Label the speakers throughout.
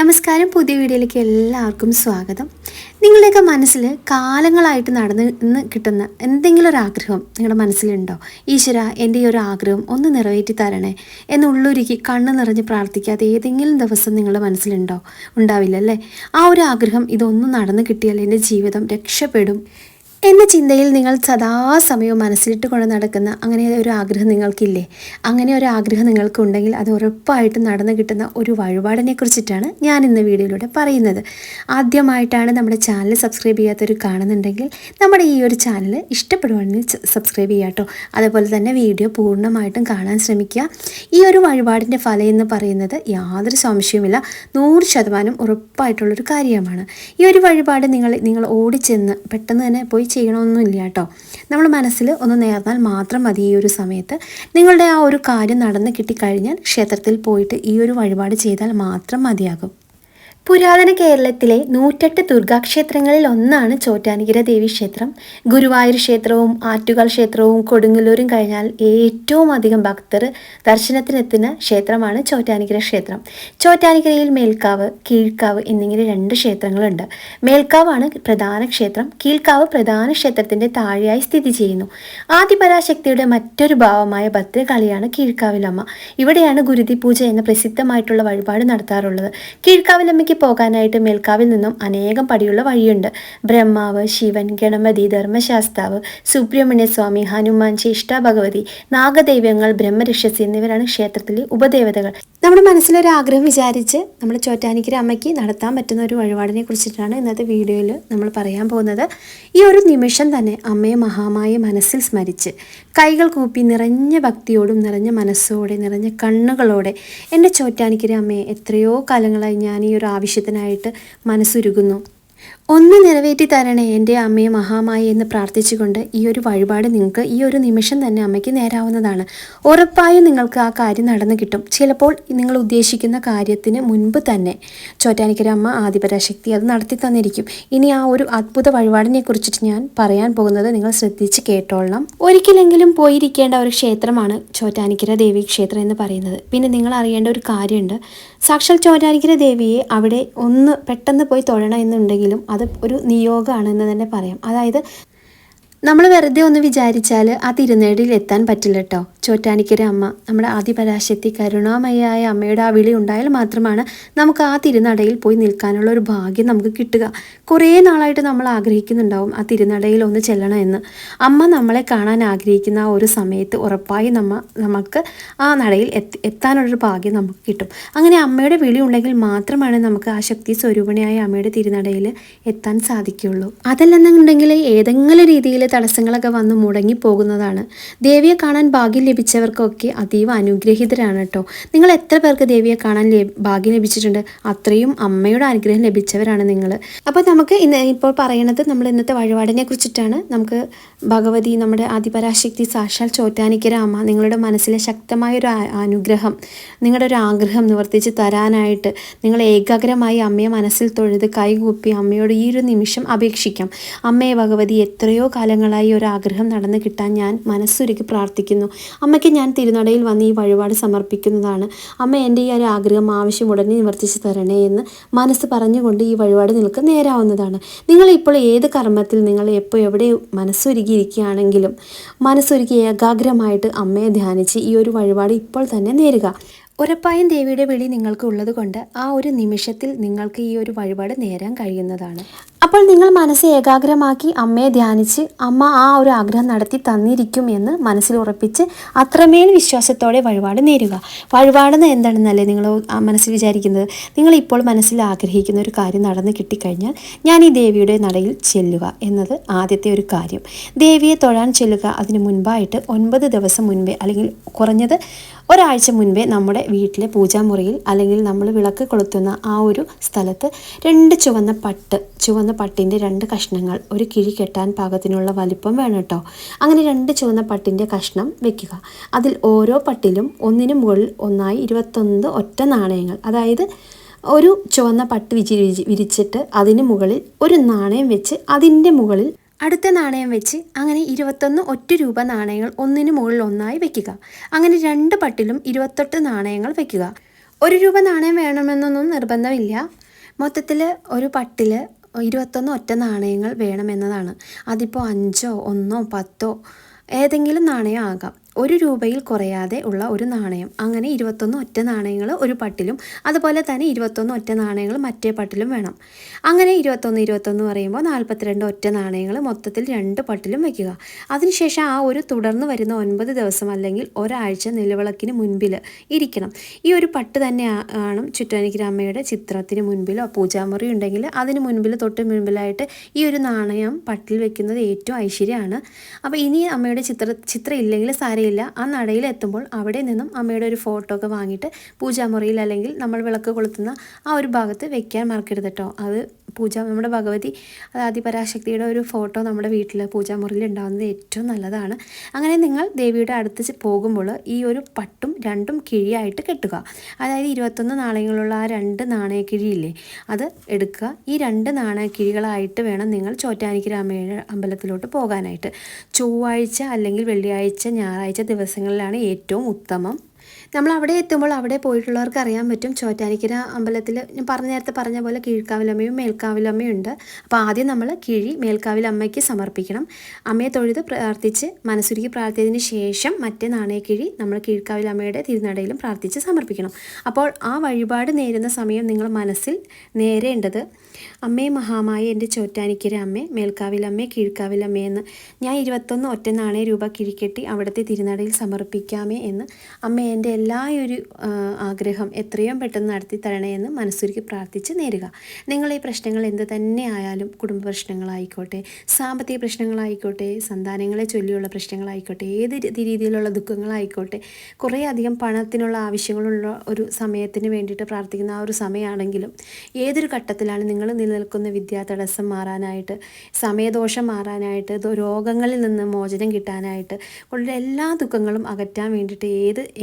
Speaker 1: നമസ്കാരം. പുതിയ വീഡിയോയിലേക്ക് എല്ലാവർക്കും സ്വാഗതം. നിങ്ങളുടെയൊക്കെ മനസ്സിൽ കാലങ്ങളായിട്ട് നടന്ന് കിട്ടുന്ന എന്തെങ്കിലും ഒരു ആഗ്രഹം നിങ്ങളുടെ മനസ്സിലുണ്ടോ? ഈശ്വര, എൻ്റെ ഈ ഒരു ആഗ്രഹം ഒന്ന് നിറവേറ്റി തരണേ എന്നുള്ളൊരുക്കി കണ്ണ് നിറഞ്ഞ് പ്രാർത്ഥിക്കാതെ ഏതെങ്കിലും ദിവസം നിങ്ങളുടെ മനസ്സിലുണ്ടോ? ഉണ്ടാവില്ലല്ലേ? ആ ഒരു ആഗ്രഹം ഇതൊന്നും നടന്നു കിട്ടിയാൽ എൻ്റെ ജീവിതം രക്ഷപ്പെടും എന്ന ചിന്തയിൽ നിങ്ങൾ സദാസമയവും മനസ്സിലിട്ട് കൊണ്ട് നടക്കുന്ന അങ്ങനെ ഒരു ആഗ്രഹം നിങ്ങൾക്കില്ലേ? അങ്ങനെ ഒരു ആഗ്രഹം നിങ്ങൾക്കുണ്ടെങ്കിൽ അത് ഉറപ്പായിട്ടും നടന്നു കിട്ടുന്ന ഒരു വഴിപാടിനെ കുറിച്ചിട്ടാണ് ഞാൻ ഇന്ന് വീഡിയോയിലൂടെ പറയുന്നത്. ആദ്യമായിട്ടാണ് നമ്മുടെ ചാനൽ സബ്സ്ക്രൈബ് ചെയ്യാത്തവർ കാണുന്നുണ്ടെങ്കിൽ നമ്മുടെ ഈ ഒരു ചാനൽ ഇഷ്ടപ്പെടുവാണെങ്കിൽ സബ്സ്ക്രൈബ് ചെയ്യുക കേട്ടോ. അതുപോലെ തന്നെ വീഡിയോ പൂർണ്ണമായിട്ടും കാണാൻ ശ്രമിക്കുക. ഈ ഒരു വഴിപാടിൻ്റെ ഫലം എന്ന് പറയുന്നത് യാതൊരു സംശയവുമില്ല, 100% ഉറപ്പായിട്ടുള്ളൊരു കാര്യമാണ്. ഈ ഒരു വഴിപാട് നിങ്ങൾ ഓടിച്ചെന്ന് പെട്ടെന്ന് തന്നെ പോയി ചെയ്യണമെന്നൊന്നുമില്ല കേട്ടോ. നമ്മൾ മനസ്സിൽ ഒന്ന് നേർന്നാൽ മാത്രം മതി. ഈ ഒരു സമയത്ത് നിങ്ങളുടെ ആ ഒരു കാര്യം നടന്ന് കിട്ടിക്കഴിഞ്ഞാൽ ക്ഷേത്രത്തിൽ പോയിട്ട് ഈ ഒരു വഴിപാട് ചെയ്താൽ മാത്രം മതിയാകും. പുരാതന കേരളത്തിലെ 108 ദുർഗാക്ഷേത്രങ്ങളിൽ ഒന്നാണ് ചോറ്റാനിക്കര ദേവി ക്ഷേത്രം. ഗുരുവായൂർ ക്ഷേത്രവും ആറ്റുകാൽ ക്ഷേത്രവും കൊടുങ്ങല്ലൂരും കഴിഞ്ഞാൽ ഏറ്റവും അധികം ഭക്തർ ദർശനത്തിനെത്തുന്ന ക്ഷേത്രമാണ് ചോറ്റാനിക്കര ക്ഷേത്രം. ചോറ്റാനിക്കരയിൽ മേൽക്കാവ്, കീഴ്ക്കാവ് എന്നിങ്ങനെ 2 ക്ഷേത്രങ്ങളുണ്ട്. മേൽക്കാവാണ് പ്രധാന ക്ഷേത്രം. കീഴ്ക്കാവ് പ്രധാന ക്ഷേത്രത്തിൻ്റെ താഴെയായി സ്ഥിതി ചെയ്യുന്നു. ആദിപരാശക്തിയുടെ മറ്റൊരു ഭാവമായ ഭദ്രകാളിയാണ് കീഴ്ക്കാവിലമ്മ. ഇവിടെയാണ് ഗുരുതി പൂജ എന്ന പ്രസിദ്ധമായിട്ടുള്ള വഴിപാട് നടത്താറുള്ളത്. കീഴ്ക്കാവിലമ്മയ്ക്ക് പോകാനായിട്ട് മേൽക്കാവിൽ നിന്നും അനേകം പടിയുള്ള വഴിയുണ്ട്. ബ്രഹ്മാവ്, ശിവൻ, ഗണപതി, ധർമ്മശാസ്താവ്, സുബ്രഹ്മണ്യസ്വാമി, ഹനുമാൻ, ചേഷ്ടാ ഭഗവതി, നാഗദൈവങ്ങൾ, ബ്രഹ്മരക്ഷസി എന്നിവരാണ് ക്ഷേത്രത്തിലെ ഉപദേവതകൾ. നമ്മുടെ മനസ്സിലൊരു ആഗ്രഹം വിചാരിച്ച് നമ്മൾ ചോറ്റാനിക്കര അമ്മയ്ക്ക് നടത്താൻ പറ്റുന്ന ഒരു വഴിപാടിനെ കുറിച്ചിട്ടാണ് ഇന്നത്തെ വീഡിയോയിൽ നമ്മൾ പറയാൻ പോകുന്നത്. ഈ ഒരു നിമിഷം തന്നെ അമ്മയെ മഹാമായ മനസ്സിൽ സ്മരിച്ച് കൈകൾ കൂപ്പി നിറഞ്ഞ ഭക്തിയോടും നിറഞ്ഞ മനസ്സോടെ നിറഞ്ഞ കണ്ണുകളോടെ എൻ്റെ ചോറ്റാനിക്കര അമ്മയെ എത്രയോ കാലങ്ങളായി ഞാൻ ഈ ഒരു ആവശ്യത്തിനായിട്ട് മനസ്സുരുകുന്നു, ഒന്ന് നിറവേറ്റി തരണേ എൻ്റെ അമ്മയെ മഹാമായി എന്ന് പ്രാർത്ഥിച്ചുകൊണ്ട് ഈ ഒരു വഴിപാട് നിങ്ങൾക്ക് ഈ ഒരു നിമിഷം തന്നെ അമ്മയ്ക്ക് നേരാവുന്നതാണ്. ഉറപ്പായും നിങ്ങൾക്ക് ആ കാര്യം നടന്നു കിട്ടും. ചിലപ്പോൾ നിങ്ങൾ ഉദ്ദേശിക്കുന്ന കാര്യത്തിന് മുൻപ് തന്നെ ചോറ്റാനിക്കര അമ്മ ആദിപരാശക്തി അത് നടത്തി തന്നിരിക്കും. ഇനി ആ ഒരു അത്ഭുത വഴിപാടിനെ കുറിച്ചിട്ട് ഞാൻ പറയാൻ പോകുന്നത് നിങ്ങൾ ശ്രദ്ധിച്ച് കേട്ടോളണം. ഒരിക്കലെങ്കിലും പോയിരിക്കേണ്ട ഒരു ക്ഷേത്രമാണ് ചോറ്റാനിക്കര ദേവി ക്ഷേത്രം എന്ന് പറയുന്നത്. പിന്നെ നിങ്ങൾ അറിയേണ്ട ഒരു കാര്യമുണ്ട്. സാക്ഷാൽ ചോറ്റാനിക്കര ദേവിയെ അവിടെ ഒന്ന് പെട്ടെന്ന് പോയി തൊഴണം എന്നുണ്ടെങ്കിലും അത് ഒരു നിയോഗമാണെന്ന് തന്നെ പറയാം. അതായത് നമ്മൾ വെറുതെ ഒന്ന് വിചാരിച്ചാൽ ആ തിരുനേടിയിൽ എത്താൻ പറ്റില്ല കേട്ടോ. ചോറ്റാനിക്കര അമ്മ, നമ്മുടെ ആദിപരാശക്തി കരുണാമയായ അമ്മയുടെ ആ വിളി ഉണ്ടായാൽ മാത്രമാണ് നമുക്ക് ആ തിരുനടയിൽ പോയി നിൽക്കാനുള്ള ഒരു ഭാഗ്യം നമുക്ക് കിട്ടുക. കുറേ നാളായിട്ട് നമ്മൾ ആഗ്രഹിക്കുന്നുണ്ടാവും ആ തിരുനടയിൽ ഒന്ന് ചെല്ലണമെന്ന്. അമ്മ നമ്മളെ കാണാൻ ആഗ്രഹിക്കുന്ന ആ ഒരു സമയത്ത് ഉറപ്പായി നമുക്ക് ആ നടയിൽ എത്താനുള്ളൊരു ഭാഗ്യം നമുക്ക് കിട്ടും. അങ്ങനെ അമ്മയുടെ വിളി ഉണ്ടെങ്കിൽ മാത്രമാണ് നമുക്ക് ആ ശക്തി സ്വരൂപിണിയായ അമ്മയുടെ തിരുനടയിൽ എത്താൻ സാധിക്കുകയുള്ളൂ. അതല്ലെന്നുണ്ടെങ്കിൽ ഏതെങ്കിലും രീതിയിൽ തടസ്സങ്ങളൊക്കെ വന്ന് മുടങ്ങിപ്പോകുന്നതാണ്. ദേവിയെ കാണാൻ ഭാഗ്യം ലഭിച്ചവർക്കൊക്കെ അതീവ അനുഗ്രഹീതരാണ് കേട്ടോ. നിങ്ങൾ എത്ര പേർക്ക് ദേവിയെ കാണാൻ ഭാഗ്യം ലഭിച്ചിട്ടുണ്ട്? അത്രയും അമ്മയുടെ അനുഗ്രഹം ലഭിച്ചവരാണ് നിങ്ങൾ. അപ്പോൾ നമുക്ക് ഇപ്പോൾ പറയണത് നമ്മൾ ഇന്നത്തെ വഴിപാടിനെ കുറിച്ചിട്ടാണ്. നമുക്ക് ഭഗവതി, നമ്മുടെ ആദിപരാശക്തി സാക്ഷാൽ ചോറ്റാനിക്കര അമ്മ നിങ്ങളുടെ മനസ്സിലെ ശക്തമായൊരു അനുഗ്രഹം, നിങ്ങളുടെ ഒരു ആഗ്രഹം നിവർത്തിച്ച് തരാനായിട്ട് നിങ്ങൾ ഏകാഗ്രമായി അമ്മയെ മനസ്സിൽ തൊഴുത് കൈകൂപ്പി അമ്മയോട് ഈ ഒരു നിമിഷം അപേക്ഷിക്കാം. അമ്മയെ ഭഗവതി, എത്രയോ കാലങ്ങളായി ഒരു ആഗ്രഹം നടന്നു കിട്ടാൻ ഞാൻ മനസ്സുരുക്കി പ്രാർത്ഥിക്കുന്നു. അമ്മയ്ക്ക് ഞാൻ തിരുനടയിൽ വന്ന് ഈ വഴിപാട് സമർപ്പിക്കുന്നതാണ്. അമ്മ എൻ്റെ ഈ ഒരു ആഗ്രഹം, ആവശ്യം ഉടനെ നിവർത്തിച്ച് തരണേ എന്ന് മനസ്സ് പറഞ്ഞുകൊണ്ട് ഈ വഴിപാട് നിങ്ങൾക്ക് നേരാവുന്നതാണ്. നിങ്ങളിപ്പോൾ ഏത് കർമ്മത്തിൽ നിങ്ങൾ എപ്പോൾ എവിടെ മനസ്സൊരുക്കിയിരിക്കുകയാണെങ്കിലും മനസ്സൊരുക്കി ഏകാഗ്രമായിട്ട് അമ്മയെ ധ്യാനിച്ച് ഈ ഒരു വഴിപാട് ഇപ്പോൾ തന്നെ നേരുക. ഉറപ്പായും ദേവിയുടെ വിളി നിങ്ങൾക്ക് ഉള്ളത് കൊണ്ട് ആ ഒരു നിമിഷത്തിൽ നിങ്ങൾക്ക് ഈ ഒരു വഴിപാട് നേരാൻ കഴിയുന്നതാണ്. അപ്പോൾ നിങ്ങൾ മനസ്സ് ഏകാഗ്രമാക്കി അമ്മയെ ധ്യാനിച്ച് അമ്മ ആ ഒരു ആഗ്രഹം നടത്തി തന്നിരിക്കും എന്ന് മനസ്സിൽ ഉറപ്പിച്ച് അത്രമേൽ വിശ്വാസത്തോടെ വഴിപാട് നേരുക. വഴിപാടെന്ന് എന്താണെന്നല്ലേ നിങ്ങൾ മനസ്സിൽ വിചാരിക്കുന്നത്? നിങ്ങളിപ്പോൾ മനസ്സിൽ ആഗ്രഹിക്കുന്ന ഒരു കാര്യം നടന്നു കിട്ടിക്കഴിഞ്ഞാൽ ഞാൻ ഈ ദേവിയുടെ നടയിൽ ചെല്ലുക എന്നത് ആദ്യത്തെ ഒരു കാര്യം. ദേവിയെ തൊഴാൻ ചെല്ലുക. അതിന് മുൻപായിട്ട് 9 ദിവസം മുൻപേ അല്ലെങ്കിൽ കുറഞ്ഞത് ഒരാഴ്ച മുൻപേ നമ്മുടെ വീട്ടിലെ പൂജാമുറിയിൽ അല്ലെങ്കിൽ നമ്മൾ വിളക്ക് കൊളുത്തുന്ന ആ ഒരു സ്ഥലത്ത് 2 ചുവന്ന പട്ടിൻ്റെ 2 കഷ്ണങ്ങൾ ഒരു കിഴി കെട്ടാൻ പാകത്തിനുള്ള വലിപ്പം വേണം കേട്ടോ. അങ്ങനെ 2 ചുവന്ന പട്ടിൻ്റെ കഷ്ണം വെക്കുക. അതിൽ ഓരോ പട്ടിലും ഒന്നിനു മുകളിൽ ഒന്നായി 21 ഒറ്റ നാണയങ്ങൾ, അതായത് ഒരു ചുവന്ന പട്ട് വിരിച്ചിട്ട് അതിന് മുകളിൽ ഒരു നാണയം വെച്ച് അതിൻ്റെ മുകളിൽ അടുത്ത നാണയം വെച്ച് അങ്ങനെ 21 ഒറ്റ രൂപ നാണയങ്ങൾ ഒന്നിനു മുകളിൽ ഒന്നായി വെക്കുക. അങ്ങനെ 2 പട്ടിലും 28 നാണയങ്ങൾ വെക്കുക. 1 രൂപ നാണയം വേണമെന്നൊന്നും നിർബന്ധമില്ല. മൊത്തത്തിൽ ഒരു പട്ടിൽ 21 ഒറ്റ നാണയങ്ങൾ വേണമെന്നതാണ്. അതിപ്പോൾ 5ഓ 1ഓ 10ഓ ഏതെങ്കിലും നാണയം ആകാം. 1 രൂപയിൽ കുറയാതെ ഉള്ള ഒരു നാണയം. അങ്ങനെ 21 ഒറ്റ നാണയങ്ങൾ ഒരു പട്ടിലും, അതുപോലെ തന്നെ 21 ഒറ്റ നാണയങ്ങൾ മറ്റേ പട്ടിലും വേണം. അങ്ങനെ 21 പറയുമ്പോൾ 42 ഒറ്റ നാണയങ്ങൾ മൊത്തത്തിൽ 2 പട്ടിലും വയ്ക്കുക. അതിനുശേഷം ആ ഒരു തുടർന്ന് വരുന്ന 9 ദിവസം അല്ലെങ്കിൽ ഒരാഴ്ച നിലവിളക്കിന് മുൻപിൽ ഇരിക്കണം. ഈ ഒരു പട്ട് തന്നെ ആണ് ചുറ്റാനിക്കര അമ്മയുടെ ചിത്രത്തിന് മുൻപിലോ പൂജാമുറി ഉണ്ടെങ്കിൽ അതിന് മുൻപിൽ തൊട്ട് മുൻപിലായിട്ട് ഈ ഒരു നാണയം പട്ടിൽ വെക്കുന്നത് ഏറ്റവും ഐശ്വര്യമാണ്. അപ്പോൾ ഇനി അമ്മയുടെ ചിത്രം ഇല്ലെങ്കിൽ സാരമില്ല, ആ നടയിൽ എത്തുമ്പോൾ അവിടെ നിന്നും അമ്മയുടെ ഒരു ഫോട്ടോ ഒക്കെ വാങ്ങിയിട്ട് പൂജാമുറിയിൽ അല്ലെങ്കിൽ നമ്മൾ വിളക്ക് കൊളുത്തുന്ന ആ ഒരു ഭാഗത്ത് വെക്കാൻ മറക്കരുത് കേട്ടോ. അത് നമ്മുടെ ഭഗവതി ആദിപരാശക്തിയുടെ ഒരു ഫോട്ടോ നമ്മുടെ വീട്ടിൽ പൂജാമുറിയിൽ ഉണ്ടാകുന്നത് ഏറ്റവും നല്ലതാണ്. അങ്ങനെ നിങ്ങൾ ദേവിയുടെ അടുത്ത് പോകുമ്പോൾ ഈ ഒരു പട്ടും 2 കിഴിയായിട്ട് കെട്ടുക. അതായത് 21 നാണയങ്ങളുള്ള ആ 2 നാണയക്കിഴിയില്ലേ, അത് എടുക്കുക. ഈ 2 നാണയക്കിഴികളായിട്ട് വേണം നിങ്ങൾ ചോറ്റാനിക്കര അമ്മയുടെ അമ്പലത്തിലോട്ട് പോകാനായിട്ട്. ചൊവ്വാഴ്ച അല്ലെങ്കിൽ വെള്ളിയാഴ്ച ഞായറാഴ്ച ദിവസങ്ങളിലാണ് ഏറ്റവും ഉത്തമം. നമ്മൾ അവിടെ എത്തുമ്പോൾ അവിടെ പോയിട്ടുള്ളവർക്ക് അറിയാൻ പറ്റും. ചോറ്റാനിക്കര അമ്പലത്തിൽ ഞാൻ നേരത്തെ പറഞ്ഞ പോലെ കീഴ്ക്കാവിലമ്മയും മേൽക്കാവിലമ്മയും ഉണ്ട്. അപ്പോൾ ആദ്യം നമ്മൾ കിഴി മേൽക്കാവിലമ്മയ്ക്ക് സമർപ്പിക്കണം. അമ്മയെ തൊഴുത് പ്രാർത്ഥിച്ച് മനസ്സുരുക്കി പ്രാർത്ഥിച്ചതിന് ശേഷം മറ്റേ നാണയക്കിഴി നമ്മൾ കീഴ്ക്കാവിലമ്മയുടെ തിരുനടയിലും പ്രാർത്ഥിച്ച് സമർപ്പിക്കണം. അപ്പോൾ ആ വഴിപാട് നേരുന്ന സമയം നിങ്ങൾ മനസ്സിൽ നേരേണ്ടത് അമ്മേ മഹാമായ എൻ്റെ ചോറ്റാനിക്കര അമ്മേ, മേൽക്കാവിലമ്മേ, കീഴ്ക്കാവിലമ്മേ എന്ന് ഞാൻ 21 ഒറ്റ നാണയ രൂപ കിഴിക്കെട്ടി അവിടുത്തെ തിരുനടയിൽ സമർപ്പിക്കാമേ എന്ന് അമ്മ എൻ്റെ എല്ലാ ഒരു ആഗ്രഹം എത്രയും പെട്ടെന്ന് നടത്തി തരണേ എന്ന് മനസ്സുരുക്കി പ്രാർത്ഥിച്ച് നേരുക. നിങ്ങൾ ഈ പ്രശ്നങ്ങൾ എന്ത് തന്നെ ആയാലും, കുടുംബ പ്രശ്നങ്ങളായിക്കോട്ടെ, സാമ്പത്തിക പ്രശ്നങ്ങളായിക്കോട്ടെ, സന്താനങ്ങളെ ചൊല്ലിയുള്ള പ്രശ്നങ്ങളായിക്കോട്ടെ, ഏത് രീതിയിലുള്ള ദുഃഖങ്ങളായിക്കോട്ടെ, കുറേ അധികം പണത്തിനുള്ള ആവശ്യങ്ങളുള്ള ഒരു സമയത്തിന് വേണ്ടിയിട്ട് പ്രാർത്ഥിക്കുന്ന ആ ഒരു സമയമാണെങ്കിലും ഏതൊരു ഘട്ടത്തിലാണ് നിങ്ങൾ നിലനിൽക്കുന്ന വിദ്യാതടസ്സം മാറാനായിട്ട്, സമയദോഷം മാറാനായിട്ട്, രോഗങ്ങളിൽ നിന്ന് മോചനം കിട്ടാനായിട്ട്, ഉള്ള എല്ലാ ദുഃഖങ്ങളും അകറ്റാൻ വേണ്ടിയിട്ട്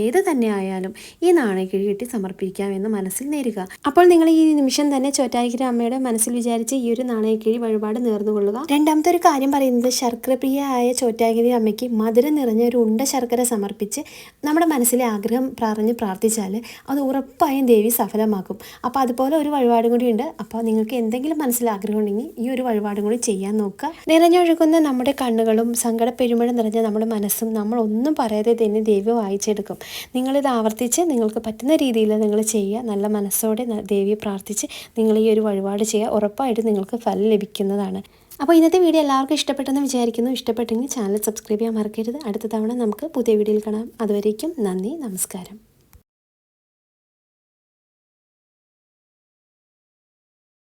Speaker 1: ഏത് തന്നെ ആയാലും ഈ നാണയക്കിഴി കെട്ടി സമർപ്പിക്കാമെന്ന് മനസ്സിൽ നേരുക. അപ്പോൾ നിങ്ങൾ ഈ നിമിഷം തന്നെ ചോറ്റാനിക്കര അമ്മയുടെ മനസ്സിൽ വിചാരിച്ച് ഈ ഒരു നാണയക്കിഴി വഴിപാട് നേർന്നുകൊള്ളുക. രണ്ടാമത്തെ ഒരു കാര്യം പറയുന്നത്, ശർക്കരപ്രിയയായ ചോറ്റാനിക്കര അമ്മയ്ക്ക് മധുരം നിറഞ്ഞ ഒരു ഉണ്ട ശർക്കര സമർപ്പിച്ച് നമ്മുടെ മനസ്സിലെ ആഗ്രഹം പറഞ്ഞ് പ്രാർത്ഥിച്ചാൽ അത് ഉറപ്പായും ദേവി സഫലമാക്കും. അപ്പോൾ അതുപോലെ ഒരു വഴിപാടും കൂടി ഉണ്ട്. അപ്പോൾ നിങ്ങൾക്ക് എന്തെങ്കിലും മനസ്സിൽ ആഗ്രഹം ഉണ്ടെങ്കിൽ ഈ ഒരു വഴിപാടും കൂടി ചെയ്യാൻ നോക്കുക. നിറഞ്ഞൊഴുകുന്ന നമ്മുടെ കണ്ണുകളും സങ്കടപ്പെരുമഴ നിറഞ്ഞ നമ്മുടെ മനസ്സും നമ്മൾ ഒന്നും പറയാതെ തന്നെ ദേവി വായിച്ചെടുക്കും. നിങ്ങളിത് ആവർത്തിച്ച് നിങ്ങൾക്ക് പറ്റുന്ന രീതിയിൽ നിങ്ങൾ ചെയ്യുക. നല്ല മനസ്സോടെ ദേവിയെ പ്രാർത്ഥിച്ച് നിങ്ങൾ ഈ ഒരു വഴിപാട് ചെയ്യുക. ഉറപ്പായിട്ടും നിങ്ങൾക്ക് ഫലം ലഭിക്കുന്നതാണ്. അപ്പോൾ ഇന്നത്തെ വീഡിയോ എല്ലാവർക്കും ഇഷ്ടപ്പെട്ടെന്ന് വിചാരിക്കുന്നു. ഇഷ്ടപ്പെട്ടെങ്കിൽ ചാനൽ സബ്സ്ക്രൈബ് ചെയ്യാൻ മറക്കരുത്. അടുത്ത തവണ നമുക്ക് പുതിയ വീഡിയോയിൽ കാണാം. അതുവരേക്കും നന്ദി, നമസ്കാരം.